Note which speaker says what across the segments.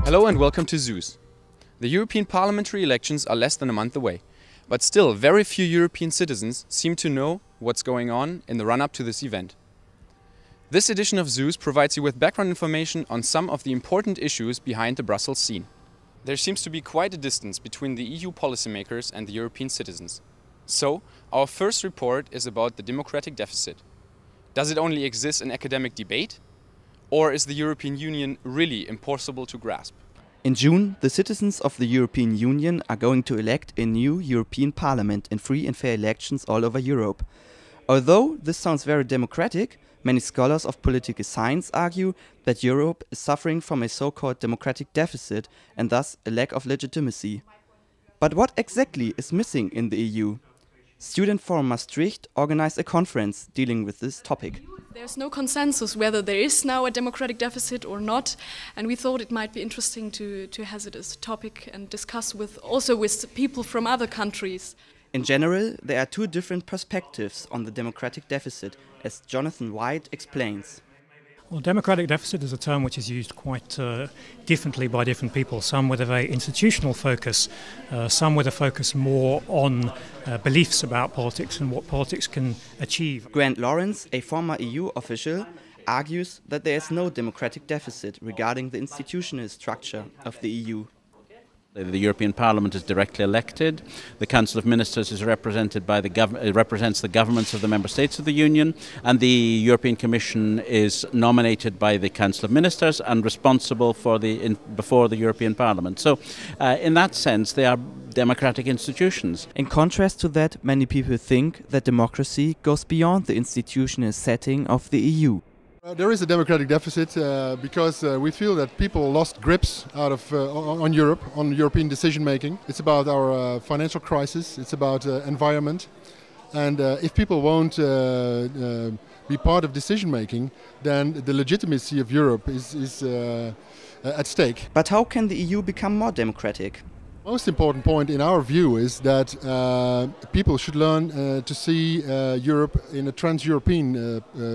Speaker 1: Hello and welcome to zEUs. The European parliamentary elections are less than a month away, but still very few European citizens seem to know what's going on in the run-up to this event. This edition of zEUs provides you with background information on some of the important issues behind the Brussels scene. There seems to be quite a distance between the EU policymakers and the European citizens. So, our first report is about the democratic deficit. Does it only exist in academic debate? Or is the European Union really impossible to grasp?
Speaker 2: In June, the citizens of the European Union are going to elect a new European Parliament in free and fair elections all over Europe. Although this sounds very democratic, many scholars of political science argue that Europe is suffering from a so-called democratic deficit and thus a lack of legitimacy. But what exactly is missing in the EU? Student Forum Maastricht organized a conference dealing with this topic.
Speaker 3: There's no consensus whether there is now a democratic deficit or not, and we thought it might be interesting to hazard this topic and discuss also with people from other countries.
Speaker 2: In general, there are two different perspectives on the democratic deficit, as Jonathan White explains.
Speaker 4: Well, democratic deficit is a term which is used quite differently by different people, some with a very institutional focus, some with a focus more on beliefs about politics and what politics can achieve.
Speaker 2: Grant Lawrence, a former EU official, argues that there is no democratic deficit regarding the institutional structure of the EU.
Speaker 5: The European Parliament is directly elected. The Council of Ministers is represented by represents the governments of the member states of the Union, and the European Commission is nominated by the Council of Ministers and responsible for before the European Parliament. So, in that sense, they are democratic institutions.
Speaker 2: In contrast to that, many people think that democracy goes beyond the institutional setting of the EU.
Speaker 6: There is a democratic deficit because we feel that people lost grips on Europe, on European decision making. It's about our financial crisis, it's about environment, and if people won't be part of decision making, then the legitimacy of Europe is at stake.
Speaker 2: But how can the EU become more democratic?
Speaker 6: Most important point in our view is that people should learn to see Europe in a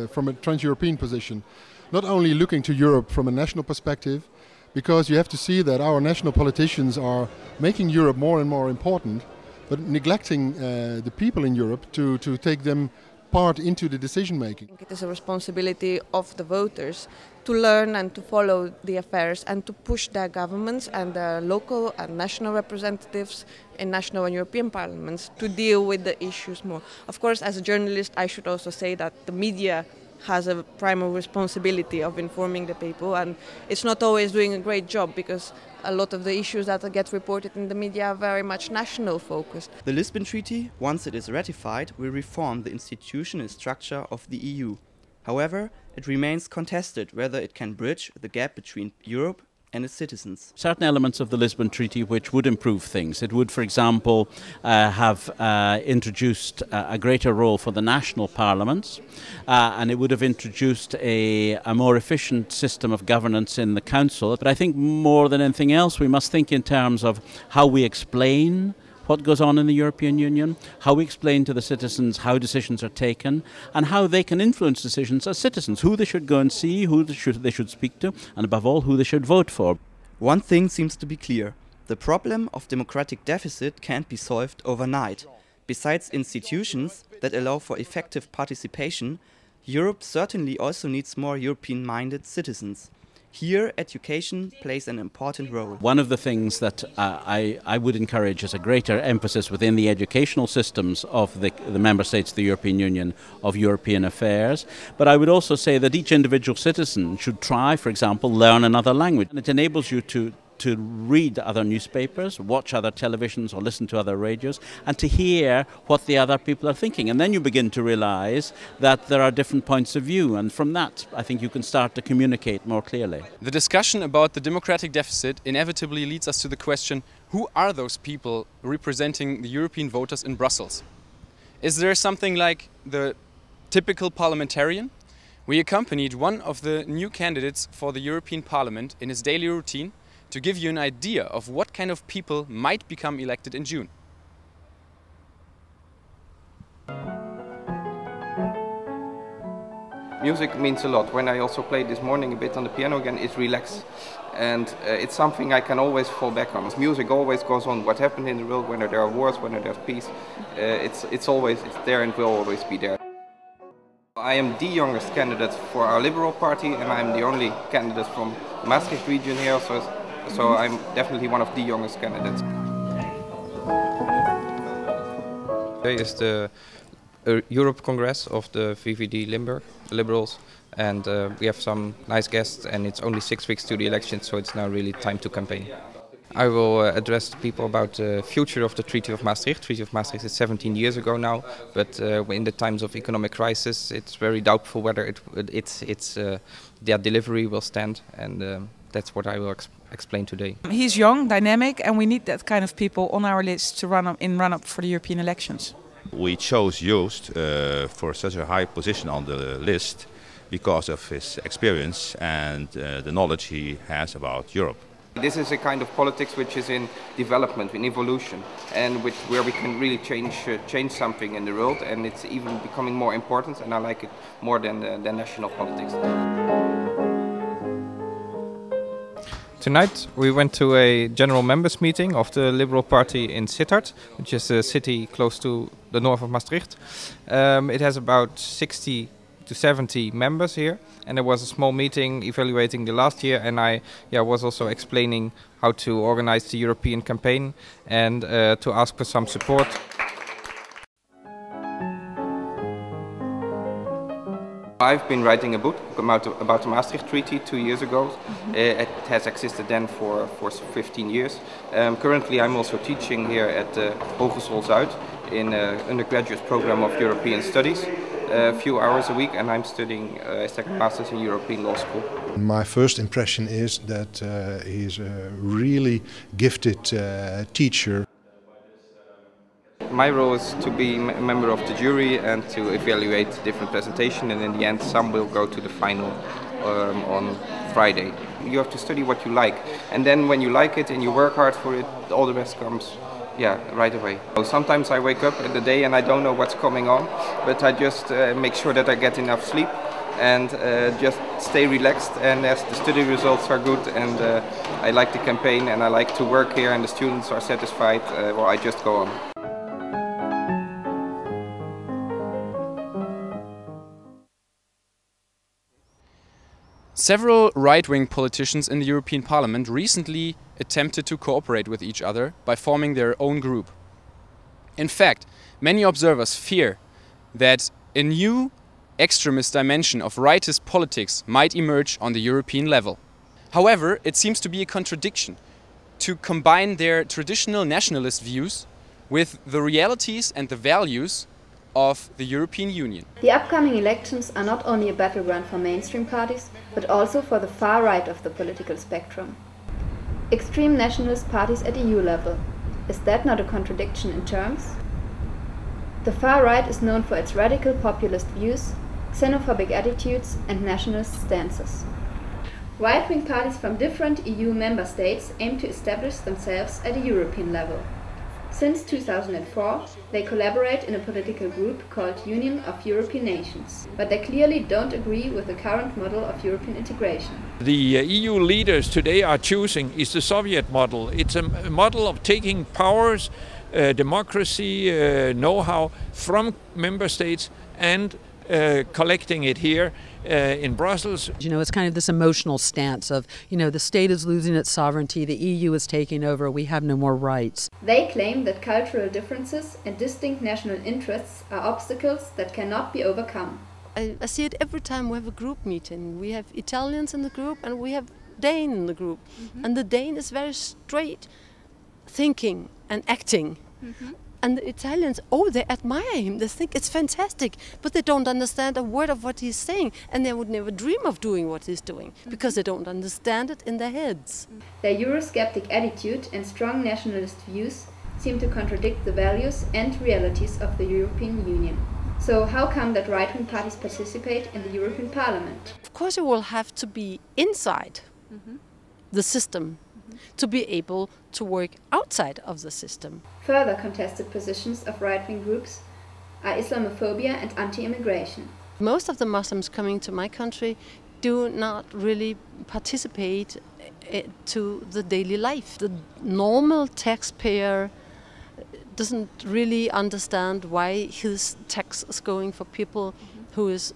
Speaker 6: from a trans-European position. Not only looking to Europe from a national perspective, because you have to see that our national politicians are making Europe more and more important, but neglecting the people in Europe to take them part into the decision making.
Speaker 7: It is a responsibility of the voters to learn and to follow the affairs and to push their governments and their local and national representatives in national and European parliaments to deal with the issues more. Of course, as a journalist, I should also say that the media has a primary responsibility of informing the people, and it's not always doing a great job because a lot of the issues that get reported in the media are very much national focused.
Speaker 2: The Lisbon Treaty, once it is ratified, will reform the institutional structure of the EU. However, it remains contested whether it can bridge the gap between Europe and its citizens.
Speaker 5: Certain elements of the Lisbon Treaty which would improve things. It would, for example, have introduced a greater role for the national parliaments, and it would have introduced a more efficient system of governance in the Council. But I think more than anything else, we must think in terms of how we explain what goes on in the European Union, how we explain to the citizens how decisions are taken, and how they can influence decisions as citizens, who they should go and see, who they should speak to, and above all, who they should vote for.
Speaker 2: One thing seems to be clear. The problem of democratic deficit can't be solved overnight. Besides institutions that allow for effective participation, Europe certainly also needs more European-minded citizens. Here, education plays an important role.
Speaker 5: One of the things that I would encourage is a greater emphasis within the educational systems of the member states of the European Union of European affairs. But I would also say that each individual citizen should try, for example, learn another language. And it enables you to read other newspapers, watch other televisions or listen to other radios, and to hear what the other people are thinking. And then you begin to realize that there are different points of view, and from that I think you can start to communicate more clearly.
Speaker 1: The discussion about the democratic deficit inevitably leads us to the question, who are those people representing the European voters in Brussels? Is there something like the typical parliamentarian? We accompanied one of the new candidates for the European Parliament in his daily routine to give you an idea of what kind of people might become elected in June.
Speaker 8: Music means a lot. When I also played this morning a bit on the piano again, it's relaxed. And it's something I can always fall back on. Music always goes on. What happened in the world, whether there are wars, whether there's peace, it's there and will always be there. I am the youngest candidate for our Liberal Party, and I'm the only candidate from the Maastricht region here, so I'm definitely one of the youngest candidates.
Speaker 9: Today is the Europe Congress of the VVD Limburg, the Liberals, and we have some nice guests, and it's only 6 weeks to the election, so it's now really time to campaign. I will address the people about the future of the Treaty of Maastricht. Treaty of Maastricht is 17 years ago now, but in the times of economic crisis, it's very doubtful whether their delivery will stand, and that's what I will explain today.
Speaker 10: He's young, dynamic, and we need that kind of people on our list to run up for the European elections.
Speaker 11: We chose Joost for such a high position on the list because of his experience and the knowledge he has about Europe.
Speaker 8: This is a kind of politics which is in development, in evolution, and where we can really change something in the world, and it's even becoming more important, and I like it more than national politics.
Speaker 9: Tonight we went to a general members meeting of the Liberal Party in Sittard, which is a city close to the north of Maastricht. It has about 60 to 70 members here, and there was a small meeting evaluating the last year, and I was also explaining how to organize the European campaign and to ask for some support.
Speaker 8: I've been writing a book about the Maastricht Treaty 2 years ago. It has existed then for 15 years. Currently I'm also teaching here at Hogeschool Zuid in an undergraduate program of European Studies, a few hours a week, and I'm studying a second master's in European Law School.
Speaker 12: My first impression is that he's a really gifted teacher.
Speaker 8: My role is to be a member of the jury and to evaluate different presentations, and in the end some will go to the final on Friday. You have to study what you like, and then when you like it and you work hard for it, all the rest comes right away. Sometimes I wake up in the day and I don't know what's coming on, but I just make sure that I get enough sleep and just stay relaxed, and as the study results are good and I like the campaign and I like to work here and the students are satisfied, I just go on.
Speaker 1: Several right-wing politicians in the European Parliament recently attempted to cooperate with each other by forming their own group. In fact, many observers fear that a new extremist dimension of rightist politics might emerge on the European level. However, it seems to be a contradiction to combine their traditional nationalist views with the realities and the values of the European Union.
Speaker 13: The upcoming elections are not only a battleground for mainstream parties, but also for the far right of the political spectrum. Extreme nationalist parties at EU level. Is that not a contradiction in terms? The far right is known for its radical populist views, xenophobic attitudes and nationalist stances. Right-wing parties from different EU member states aim to establish themselves at a European level. Since 2004, they collaborate in a political group called Union of European Nations, but they clearly don't agree with the current model of European integration.
Speaker 14: The EU leaders today are choosing is the Soviet model. It's a model of taking powers, democracy, know-how from member states and collecting it here in Brussels.
Speaker 15: You know, it's kind of this emotional stance of, you know, the state is losing its sovereignty, the EU is taking over, we have no more rights.
Speaker 13: They claim that cultural differences and distinct national interests are obstacles that cannot be overcome.
Speaker 16: I see it every time we have a group meeting. We have Italians in the group and we have Dane in the group. And the Dane is very straight thinking and acting. And the Italians, they admire him, they think it's fantastic, but they don't understand a word of what he's saying, and they would never dream of doing what he's doing, because they don't understand it in their heads.
Speaker 13: Their Eurosceptic attitude and strong nationalist views seem to contradict the values and realities of the European Union. So how come that right-wing parties participate in the European Parliament?
Speaker 16: Of course you will have to be inside the system to be able to work outside of the system.
Speaker 13: Further contested positions of right-wing groups are Islamophobia and anti-immigration.
Speaker 16: most of the Muslims coming to my country do not really participate to the daily life. The normal taxpayer doesn't really understand why his tax is going for people who is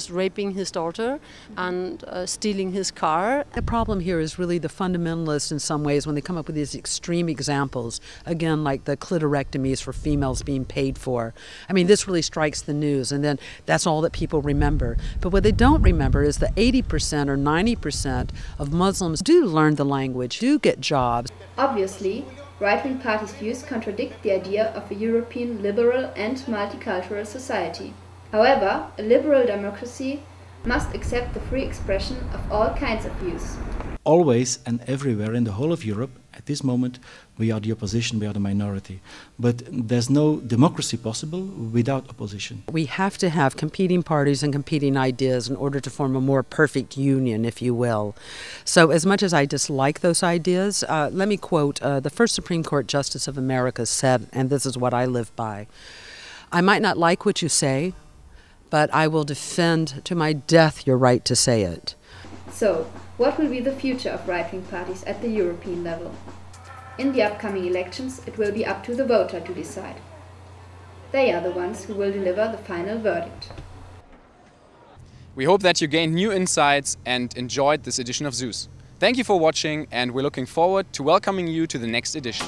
Speaker 16: raping his daughter and stealing his car.
Speaker 15: The problem here is really the fundamentalists in some ways when they come up with these extreme examples, again like the clitorectomies for females being paid for. I mean, this really strikes the news, and then that's all that people remember. But what they don't remember is that 80% or 90% of Muslims do learn the language, do get jobs.
Speaker 13: Obviously, right-wing parties' views contradict the idea of a European liberal and multicultural society. However, a liberal democracy must accept the free expression of all kinds of views.
Speaker 17: Always and everywhere in the whole of Europe, at this moment, we are the opposition, we are the minority. But there's no democracy possible without opposition.
Speaker 15: We have to have competing parties and competing ideas in order to form a more perfect union, if you will. So as much as I dislike those ideas, let me quote the first Supreme Court Justice of America said, and this is what I live by: "I might not like what you say, but I will defend to my death your right to say it."
Speaker 13: So, what will be the future of right-wing parties at the European level? In the upcoming elections, it will be up to the voter to decide. They are the ones who will deliver the final verdict.
Speaker 1: We hope that you gained new insights and enjoyed this edition of zEUs. Thank you for watching, and we're looking forward to welcoming you to the next edition.